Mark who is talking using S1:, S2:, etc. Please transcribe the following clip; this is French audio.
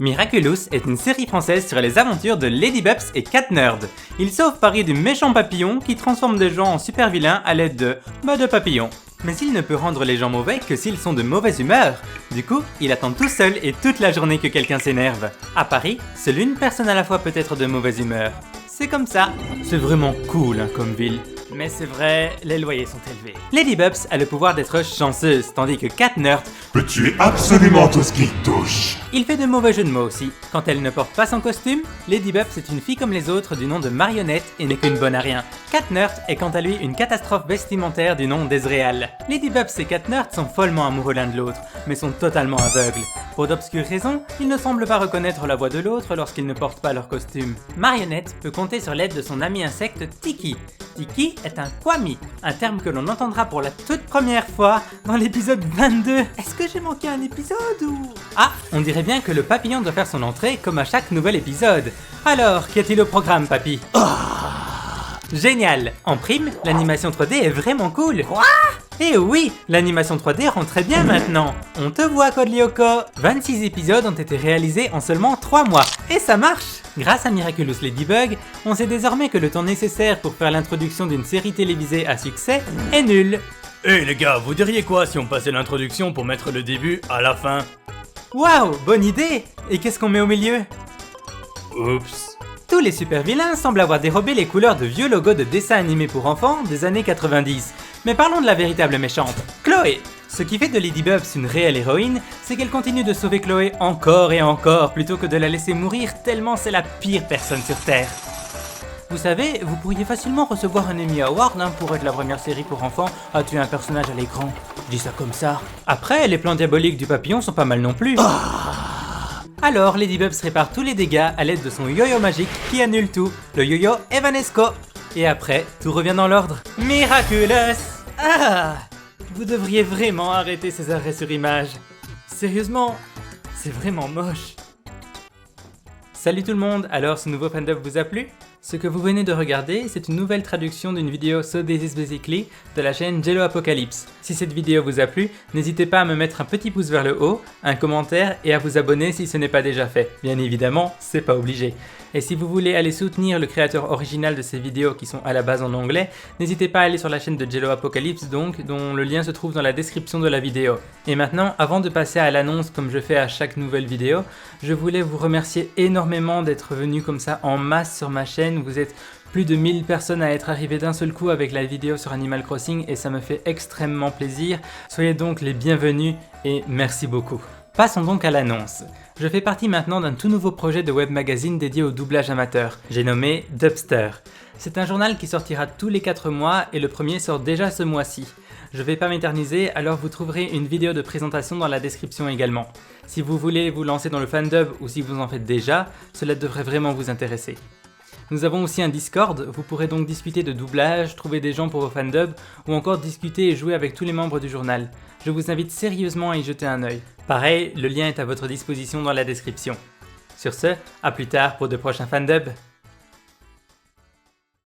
S1: Miraculous est une série française sur les aventures de Lady Bubs et Cat Nerd. Ils sauvent Paris du méchant papillon qui transforme des gens en super vilains à l'aide de papillons. Mais il ne peut rendre les gens mauvais que s'ils sont de mauvaise humeur. Du coup, il attend tout seul et toute la journée que quelqu'un s'énerve. À Paris, seule une personne à la fois peut être de mauvaise humeur. C'est comme ça. C'est vraiment cool hein, comme ville. Mais c'est vrai, les loyers sont élevés. Lady Bubs a le pouvoir d'être chanceuse, tandis que Cat Nerd
S2: peut tuer absolument tout ce qu'il touche.
S1: Il fait de mauvais jeux de mots aussi. Quand elle ne porte pas son costume, Lady Bubs est une fille comme les autres du nom de Marionnette et n'est qu'une bonne à rien. Cat Nerd est quant à lui une catastrophe vestimentaire du nom d'Ezreal. Lady Bubs et Cat Nerd sont follement amoureux l'un de l'autre, mais sont totalement aveugles. Pour d'obscures raisons, ils ne semblent pas reconnaître la voix de l'autre lorsqu'ils ne portent pas leur costume. Marionnette peut compter sur l'aide de son ami insecte Tiki. Tiki est un kwami, un terme que l'on entendra pour la toute première fois dans l'épisode 22. Est-ce que j'ai manqué un épisode ou... Ah, on dirait bien que le papillon doit faire son entrée comme à chaque nouvel épisode. Alors, qu'y a-t-il au programme, papy? Génial! En prime, l'animation 3D est vraiment cool! Quoi? Eh oui, l'animation 3D rend très bien maintenant! On te voit, Code Lyoko! 26 épisodes ont été réalisés en seulement 3 mois, et ça marche! Grâce à Miraculous Ladybug, on sait désormais que le temps nécessaire pour faire l'introduction d'une série télévisée à succès est nul.
S3: Eh les gars, vous diriez quoi si on passait l'introduction pour mettre le début à la fin?
S1: Waouh, bonne idée! Et qu'est-ce qu'on met au milieu?
S3: Oups.
S1: Tous les super vilains semblent avoir dérobé les couleurs de vieux logos de dessins animés pour enfants des années 90. Mais parlons de la véritable méchante, Chloé. Ce qui fait de Lady Bubs une réelle héroïne, c'est qu'elle continue de sauver Chloé encore et encore plutôt que de la laisser mourir tellement c'est la pire personne sur Terre. Vous savez, vous pourriez facilement recevoir un Emmy Award pour être la première série pour enfants à tuer un personnage à l'écran. Je dis ça comme ça. Après, les plans diaboliques du papillon sont pas mal non plus. Alors, Lady Bubs répare tous les dégâts à l'aide de son yo-yo magique qui annule tout, le yo-yo Evanesco. Et après, tout revient dans l'ordre. Miraculous! Ah! Vous devriez vraiment arrêter ces arrêts sur image. Sérieusement, c'est vraiment moche. Salut tout le monde, alors ce nouveau fandub vous a plu? Ce que vous venez de regarder, c'est une nouvelle traduction d'une vidéo So This Is Basically de la chaîne Jello Apocalypse. Si cette vidéo vous a plu, n'hésitez pas à me mettre un petit pouce vers le haut, un commentaire et à vous abonner si ce n'est pas déjà fait. Bien évidemment, c'est pas obligé. Et si vous voulez aller soutenir le créateur original de ces vidéos qui sont à la base en anglais, n'hésitez pas à aller sur la chaîne de Jello Apocalypse donc, dont le lien se trouve dans la description de la vidéo. Et maintenant, avant de passer à l'annonce comme je fais à chaque nouvelle vidéo, je voulais vous remercier énormément d'être venus comme ça en masse sur ma chaîne. Vous êtes plus de 1000 personnes à être arrivées d'un seul coup avec la vidéo sur Animal Crossing et ça me fait extrêmement plaisir. Soyez donc les bienvenus et merci beaucoup. Passons donc à l'annonce. Je fais partie maintenant d'un tout nouveau projet de web magazine dédié au doublage amateur. J'ai nommé Dubster. C'est un journal qui sortira tous les 4 mois et le premier sort déjà ce mois-ci. Je vais pas m'éterniser, alors vous trouverez une vidéo de présentation dans la description également. Si vous voulez vous lancer dans le fandub ou si vous en faites déjà, cela devrait vraiment vous intéresser. Nous avons aussi un Discord, vous pourrez donc discuter de doublage, trouver des gens pour vos fandubs ou encore discuter et jouer avec tous les membres du journal. Je vous invite sérieusement à y jeter un œil. Pareil, le lien est à votre disposition dans la description. Sur ce, à plus tard pour de prochains fandubs.